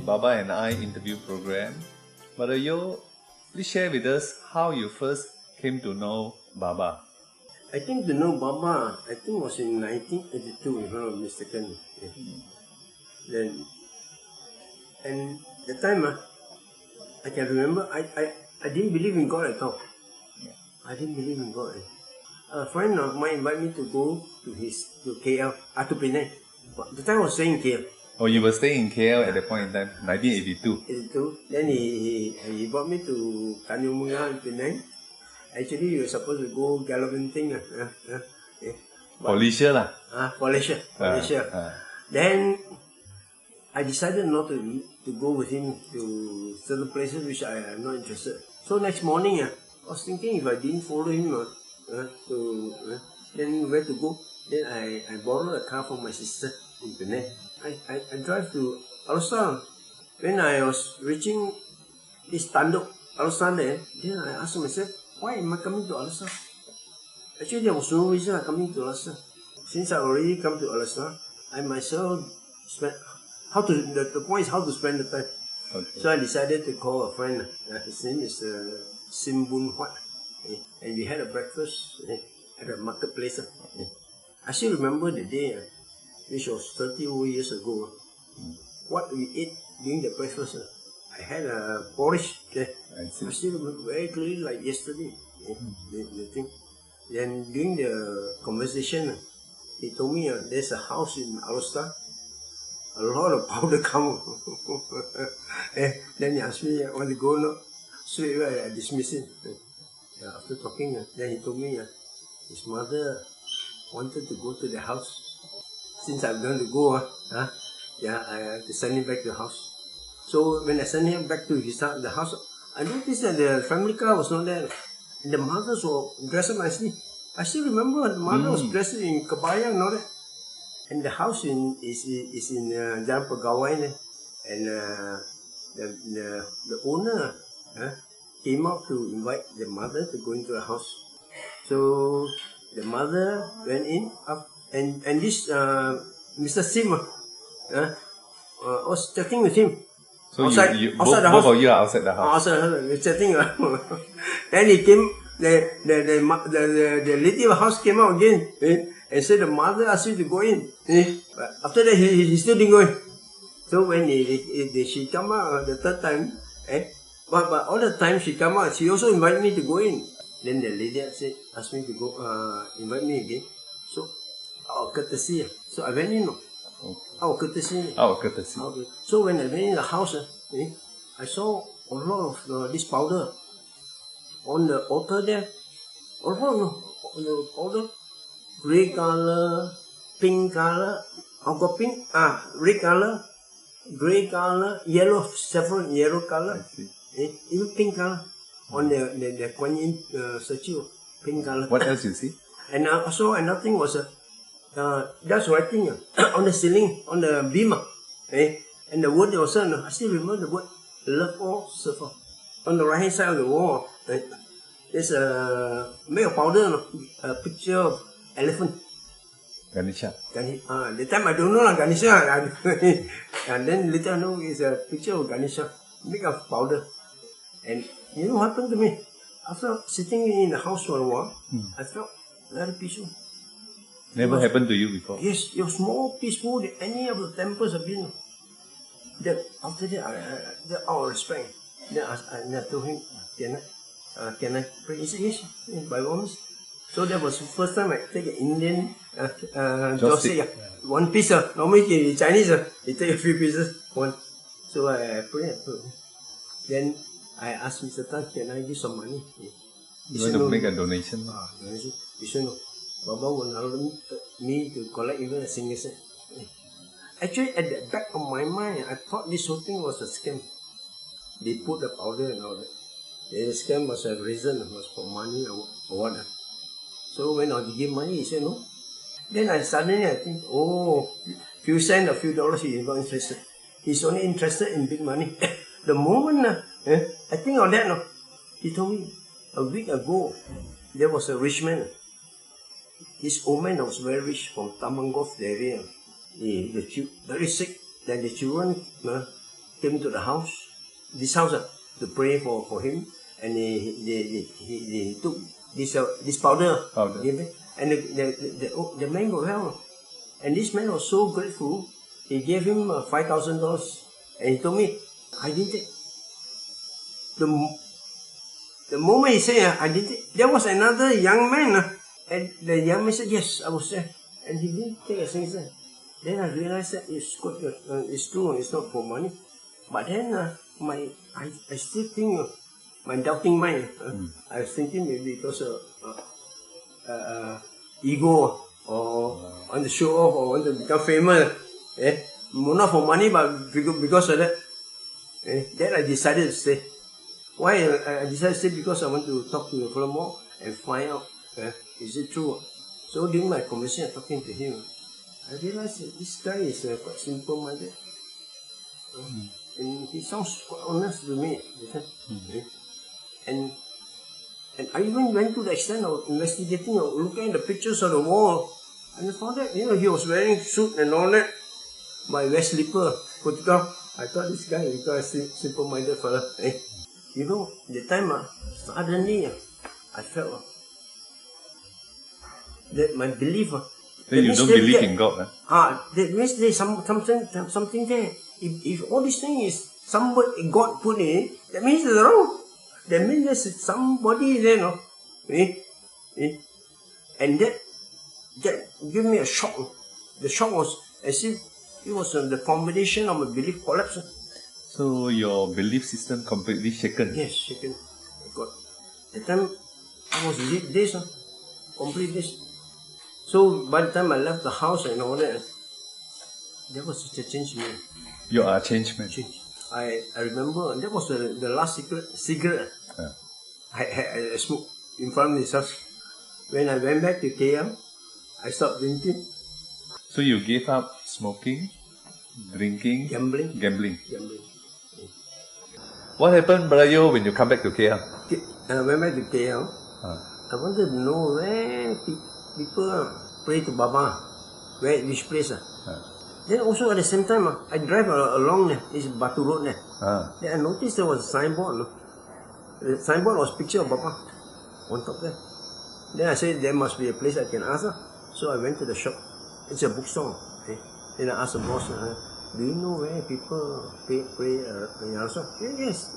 Baba and I interview program. Brother Yeoh, please share with us how you first came to know Baba. I came to know Baba, I think it was in 1982, if I'm not mistaken. Yeah. Then, and the time, I can remember, I didn't believe in God at all. Yeah. I didn't believe in God. A friend of mine invited me to go to KL, to Penang. The time I was staying in KL. Oh, you were staying in KL at that point in time, 1982. 82. Then he brought me to Tanjung Bunga in Penang. Actually, you were supposed to go gallivanting. For leisure lah. For leisure. Then I decided not to go with him to certain places which I am not interested. So next morning, I was thinking if I didn't follow him, then where to go? Then I borrowed a car from my sister in Penang. I drive to Alustan. When I was reaching this Tanduk, Alustan there, then I asked myself, why am I coming to Alustan? Actually, there was no reason I'm coming to Alustan. Since I already come to Alustan, I myself spent the point is how to spend the time. Okay. So I decided to call a friend. His name is Sim Boon Huat. And we had a breakfast at a marketplace. I still remember the day, which was 30 over years ago. What we ate during the breakfast, I had a porridge there. I still remember very clearly like yesterday. The thing. Then during the conversation, he told me there's a house in Alustan. A lot of powder come. Then he asked me, I want to go now. Straight away I dismissed him. After talking, then he told me his mother wanted to go to the house. Since I'm going to go, I have to send him back to the house. So when I sent him back to the house, I noticed that the family car was not there. And the mothers were dressed nicely. I still remember the mother was dressed in kabaya and all that. And the house is in Jalan Pegawai, and the owner came out to invite the mother to go into the house. So the mother went in and this Mr. Sim was chatting with him. So outside the house. Both of you are outside the house. Outside the house, we're chatting. Then he came. The lady of the house came out again. And said the mother asked you to go in. But after that, he still didn't go in. So when she come out the third time, but all the time she come out, she also invited me to go in. Then the lady asked me to go, invite me again. So, our courtesy. So I went in. Our courtesy. Our courtesy. Okay. So when I went in the house, I saw a lot of this powder on the altar there. A lot of powder. Red color, pink color, got pink, red color, grey color, yellow, several yellow color, even pink color on the Kuan Yin statue, pink color. What else you see? And I saw another thing was that's writing on the ceiling, on the beam, and the word was I still remember the word love all surfer. On the right hand side of the wall, there's a made of powder, a picture of elephant. Ganesha. The time I don't know Ganesha. And then later I know it's a picture of Ganesha, made of powder. And you know what happened to me? After sitting in the house for a while, I felt very peaceful. Never happened to you before? Yes, it was more peaceful than any of the temples I've been. Then after that, out of respect, then I told him, can I pray? He said, yes, by all means. So that was the first time I take an Indian joss, one piece. Normally in Chinese, they take a few pieces, one. So I prayed. Then I asked Mr. Tan, can I give some money? You want to make a donation? Donation. He said, no. Baba will allow me to collect even a single cent. Actually, at the back of my mind, I thought this whole thing was a scam. They put the powder and all that. The scam must have reason, was for money or what. So when I give money, he said no. Then I think, few cents, a few dollars, he is not interested. He's only interested in big money. The moment I think of that, he told me a week ago, there was a rich man. This old man was very rich from Tamangov area. Very sick. Then the children came to the house, this house, to pray for him, and he took this powder, and the man got well. And this man was so grateful, he gave him $5,000, and he told me, I didn't take. The moment he said, I didn't take, there was another young man, and the young man said, yes, I was there, and he didn't take a single cent. Then I realized that it's true, it's not for money. But then I still think, my doubting mind, I was thinking maybe because of ego, or want to show off, or want to become famous. Not for money, but because of that. Then I decided to stay. Why I decided to stay? Because I want to talk to the fellow more and find out, is it true? So during my conversation, talking to him, I realized that this guy is quite simple-minded. And he sounds quite honest to me. And I even went to the extent of investigating or looking at the pictures on the wall. And I found that, he was wearing suit and all that. My West slipper photograph. I thought this guy is a simple-minded fella. The time, suddenly, I felt that my belief. Then you don't believe in God, that means there's something there. If all these things is somebody God put in, that means it's wrong. That means there's somebody there, no? And that gave me a shock. The shock was as if it was the foundation of my belief collapsed. So your belief system completely shaken? Yes, shaken. God. That time I was this, complete this. So by the time I left the house and all that, there was such a change in me. You are a changed man. I remember that was the last cigarette I smoked in front of this house. When I went back to KL, I stopped drinking. So you gave up smoking, drinking, gambling. What happened, Brother Yeoh, when you come back to KL? I went back to KL. I wanted to know where people pray to Baba, which place. Then also at the same time, I drive along there, this Batu Road there. Then I noticed there was a signboard. The signboard was a picture of Baba on top there. Then I said, there must be a place I can ask. So I went to the shop. It's a bookstore. Then I asked the boss, do you know where people pray in Alsa? Yes.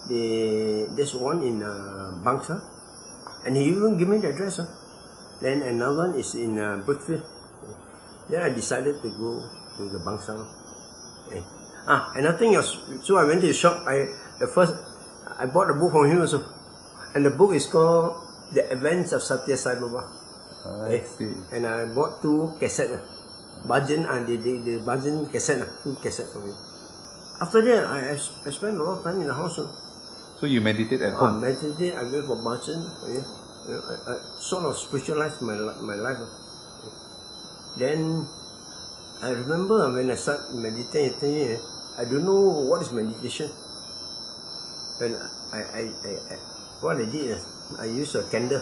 There's one in Bangsa. And he even gave me the address. Then another one is in Brookfield. Then I decided to go to the Bangsa. Another thing was, so I went to the shop. I bought a book from him also. And the book is called The Advents of Sathya Sai Baba. I see. And I bought 2 cassettes. Bhajan and the Bhajan cassette, 2 cassettes for me. After that, I spent a lot of time in the house. So you meditate at home? I meditate, I went for Bhajan. I sort of spiritualized my life. Then I remember when I started meditating, I don't know what is meditation. When what I did is I used a candle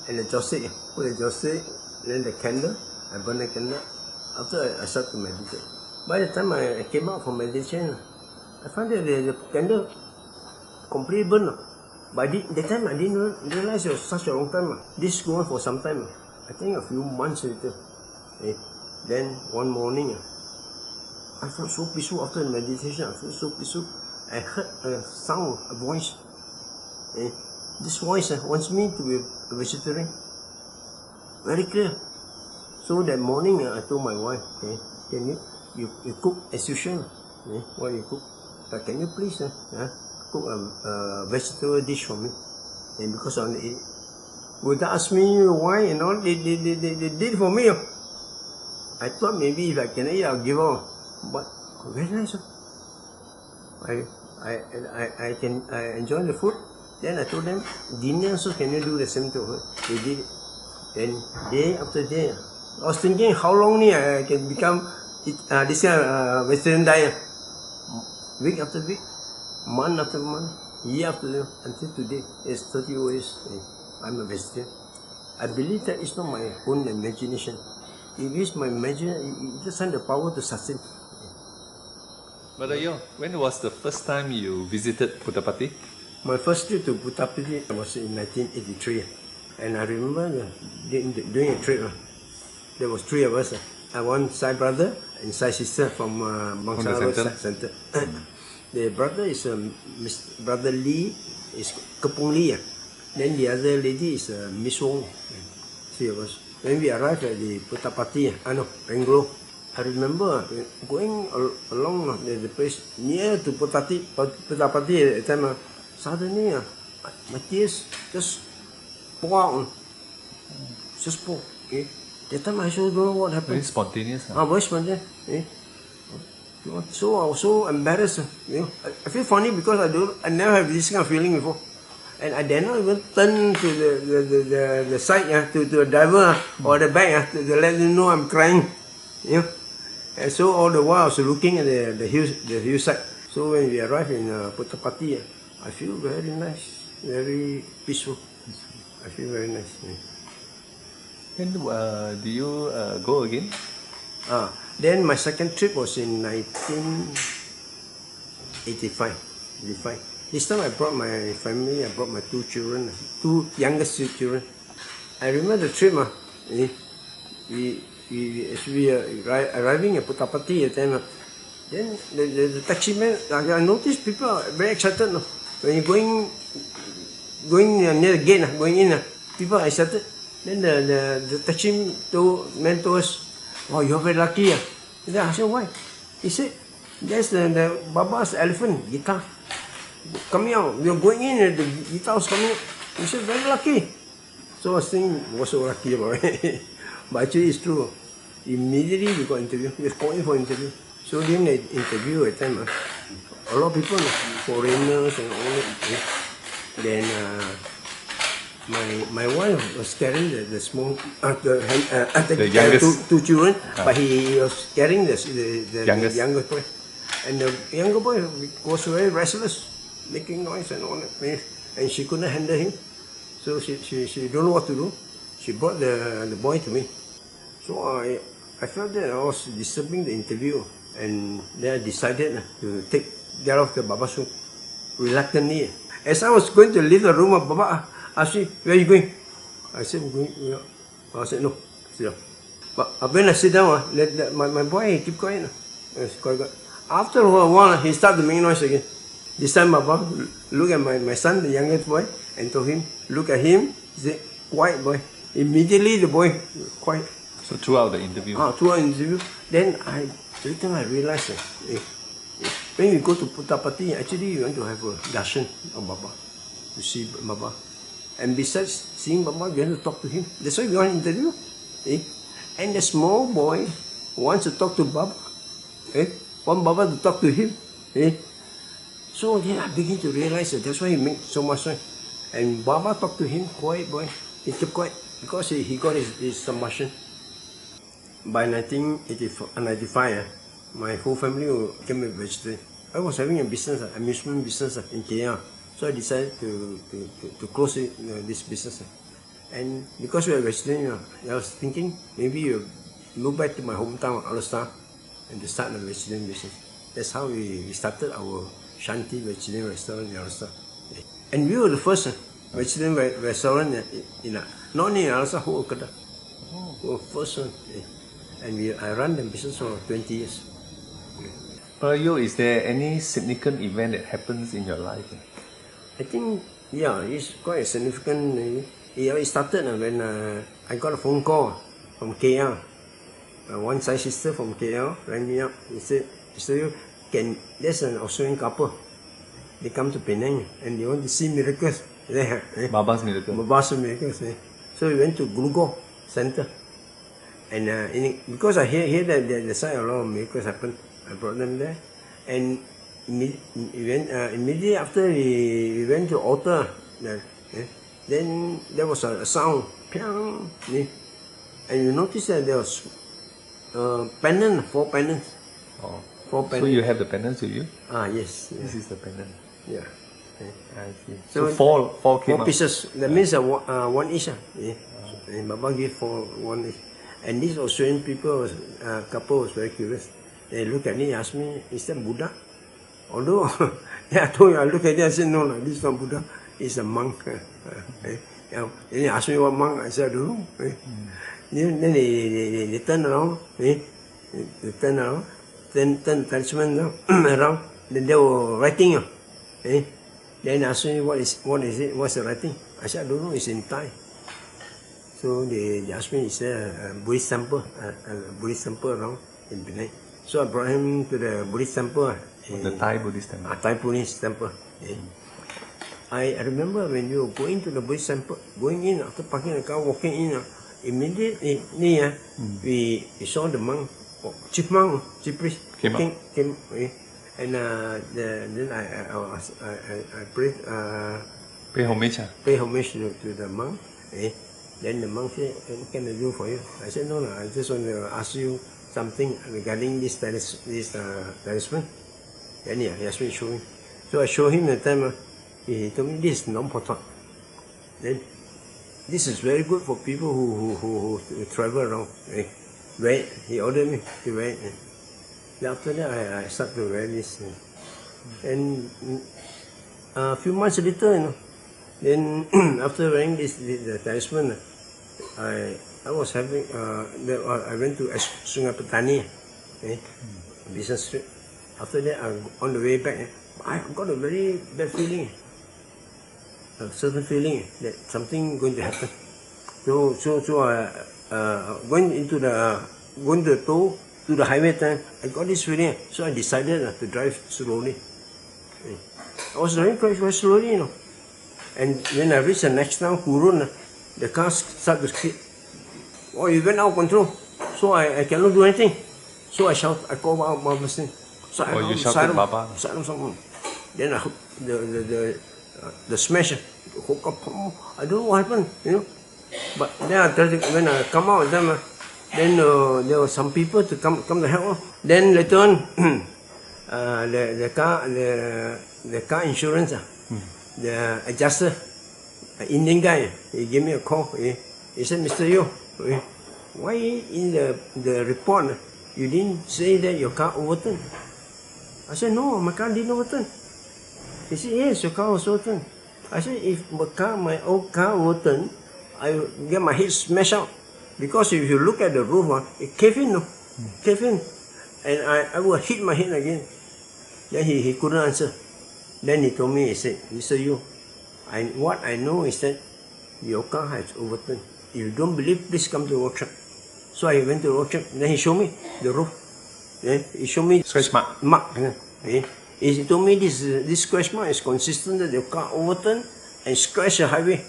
and a jossik. Put a jossik, then the candle. I burned the candle. After I started to meditate. By the time I came out from meditation, I found that the candle completely burned. By the time I didn't realize it was such a long time. This going on for some time. I think a few months later. Then one morning, I felt so peaceful after the meditation. I felt so peaceful. I heard a sound, a voice. This voice wants me to be a vegetarian. Very clear. So that morning, I told my wife, can you cook as usual? What you cook? Can you please cook a vegetable dish for me? And because I want to eat. Without asking me why and all, they did it for me. I thought maybe if I can eat, I'll give up. But very nice. I enjoy the food. Then I told them, dinner also can you do the same to her? They did it. Then day after day, I was thinking how long I can become this vegetarian diet. Week after week, month after month, year after year, until today. It's 30 years. I'm a vegetarian. I believe that it's not my own imagination. It is my imagination. It just has the power to sustain. Brother Yeoh, when was the first time you visited Puttapati? My first trip to Puttapati was in 1983. And I remember during a trip, there was three of us. One side brother and side sister from Bangsar Road Center. The brother is Brother Lee, is Kepung Lee. Then the other lady is Miss Wong. Three of us. When we arrived at the Puttapati, Bangalore, I remember going along the place near to Puttapati at the time. Suddenly, my tears just pour out. Just pour. Okay? That time I also don't know what happened. Very spontaneous. Very spontaneous. So I was so embarrassed. I feel funny because I never have this kind of feeling before. And I dare not even turn to the side, to the driver or the back to let them know I'm crying. And so all the while I was looking at the hillside. So when we arrived in Puttapati, I feel very nice, very peaceful. I feel very nice. And do you go again? Then my second trip was in 1985. This time I brought my family, I brought my two youngest children. I remember the trip, we arriving at Puttapati at the time. Then the taxi man, I noticed people are very excited. When you're going near the gate, going in, people are excited. Then the taxi man told us, "Oh, you're very lucky." Then I said, "Why?" He said, "There's the Baba's elephant guitar coming out. We're going in, the guitar was coming out." He said, "Very lucky." So I was thinking, was so lucky about it. But actually, it's true. Immediately we got interview. We were calling for interview. So during the interview at the time, a lot of people, foreigners and all that. Then my wife was carrying the small, the youngest two children, but he was carrying the younger boy. And the younger boy was very restless, making noise and all that. And she couldn't handle him. So she don't know what to do. She brought the boy to me. So I felt that I was disturbing the interview. And then I decided to get off the Baba's room reluctantly. As I was going to leave the room, Baba asked me, "Where are you going?" I said, "I'm going." I said, "No, sit down." But when I sit down, my boy keep quiet. After a while, he started to make noise again. This time, Baba looked at my son, the youngest boy, and told him, "Look at him." He said, "Quiet, boy." Immediately, the boy quiet. So throughout the interview? Throughout the interview. Then I realized that when we go to Puttapati, actually you want to have a darshan of Baba, to see Baba. And besides seeing Baba, you want to talk to him. That's why we want to interview. And the small boy wants to talk to Baba. Want Baba to talk to him. So then I begin to realize that that's why he makes so much noise. And Baba talked to him, quiet boy. He kept quiet because he got his submersion. By 1995, my whole family became a vegetarian. I was having a business, amusement business in KL. So I decided to close this business. And because we are vegetarian, I was thinking maybe you move back to my hometown, Alustar, and to start a vegetarian business. That's how we started our Shanti vegetarian restaurant in Alustar. And we were the first vegetarian restaurant not only in Alustar, whole Kedah. We were the first one. And I run the business for 20 years. Yeoh, is there any significant event that happens in your life? I think, it's quite significant. It started when I got a phone call from KL. One side sister from KL rang me up. He said, there's an Australian couple. They come to Penang and they want to see miracles there. Baba's miracles. Baba's miracles. So we went to Gulugo Center. And because I hear that the side a lot of miracles happen, I brought them there. And immediately after we went to altar, then there was a sound, piang, and you notice that there was pendant, 4 pendants. Oh. 4 pendants. So you have the pendants with you? Yes. This is the pendant. Yeah. I see. So four came 4 pieces. That means one each. And Baba gave 1 each. And this Australian couple was very curious. They looked at me, asked me, "Is that Buddha?" Although, I told you, I look at it, I said, no, this is not Buddha, it's a monk. Then he asked me what monk, I said, I don't know. Then they turn around, they turn around, turn talisman around, then they were writing. Then asked me what is it, what's the writing? I said, I don't know, it's in Thai. So they asked me, it's a Buddhist temple, around in Penang. So I brought him to the Buddhist temple. The Thai Buddhist temple. Thai Buddhist temple. I remember when you go into the Buddhist temple, going in, after parking the car, walking in, immediately we saw the monk, chief priest came and then I prayed, pay homage. Pay homage to the monk. Then the monk said, what can I do for you? I said, no, I just want to ask you something regarding this talisman. Then he asked me to show him. So I showed him the time. He told me this is non-potent. Then this is very good for people who travel around. Wear it. He ordered me to wear it. Then after that I started to wear this. And a few months later, then after wearing the talisman, I was having I went to Sungai Petani, Business Street. After that, on the way back, I got a very bad feeling, a certain feeling that something going to happen. So I going to the highway time, I got this feeling. So I decided to drive slowly. I was driving quite slowly, And when I reached the next town, Kurun, the car started to skid. Oh, it went out of control. So I cannot do anything. So I shout, I call out my person. So you shouted Baba? Then I the smash, I don't know what happened, But then when I come out with them, then there were some people to come to help. Then later on, the car insurance, the adjuster, an Indian guy, he gave me a call. He said, Mr. Yeoh, why in the report you didn't say that your car overturned? I said, no, my car didn't overturn. He said, yes, your car was overturned. I said, if my old car overturned, I will get my head smashed out. Because if you look at the roof, it caved in, caved in. And I will hit my head again. Then he couldn't answer. Then he told me, he said, Mr. Yeoh, what I know is that your car has overturned. If you don't believe, please come to the workshop. So I went to the workshop. Then he showed me the roof. Then he showed me scratch mark. He told me this scratch mark is consistent that your car overturned and scratched the highway.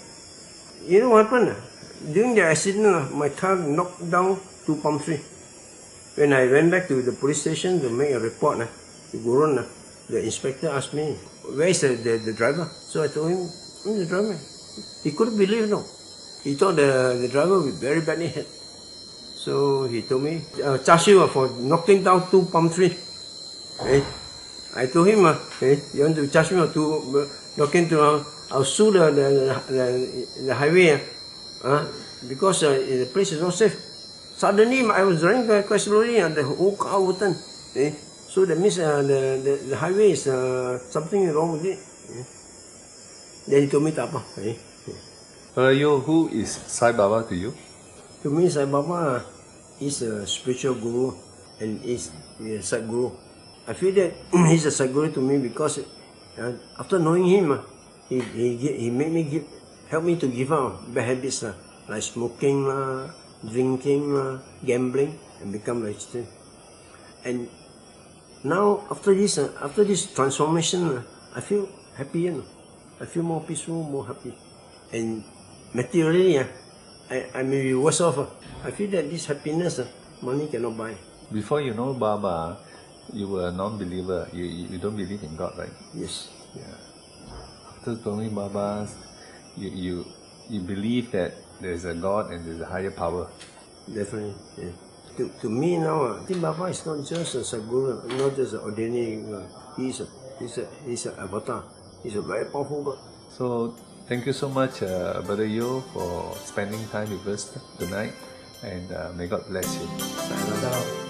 You know what happened? During the accident, my car knocked down 2 palm trees. When I went back to the police station to make a report to Gurun, the inspector asked me, where is the driver? So I told him, I'm the driver. He couldn't believe it. He thought the driver was very badly hit. So he told me, charge you for knocking down 2 palm trees. I told him, you want to charge me for knocking down, I'll sue the highway because the place is not safe. Suddenly I was driving quite slowly and the whole car overturned. So that means the highway is something wrong with it. Then he told me, Tapa. Yeoh, who is Sai Baba to you? To me, Sai Baba is a spiritual guru and is a Sadguru. I feel that he's a Sadguru to me because after knowing him, he made me help me to give up bad habits like smoking, drinking, gambling, and become vegetarian. And now after this transformation, I feel happier. I feel more peaceful, more happy. And materially, I may be worse off. I feel that this happiness, money cannot buy. Before you know Baba, you were a non-believer. You don't believe in God, right? Yes. Yeah. After knowing Baba, you believe that there is a God and there is a higher power. Definitely. Yeah. To me now, I think Baba is not just a Sadguru, not just an ordinary God. He's an avatar. He's a very powerful God. So thank you so much, Brother Yeoh, for spending time with us tonight, and may God bless you. Sayonara.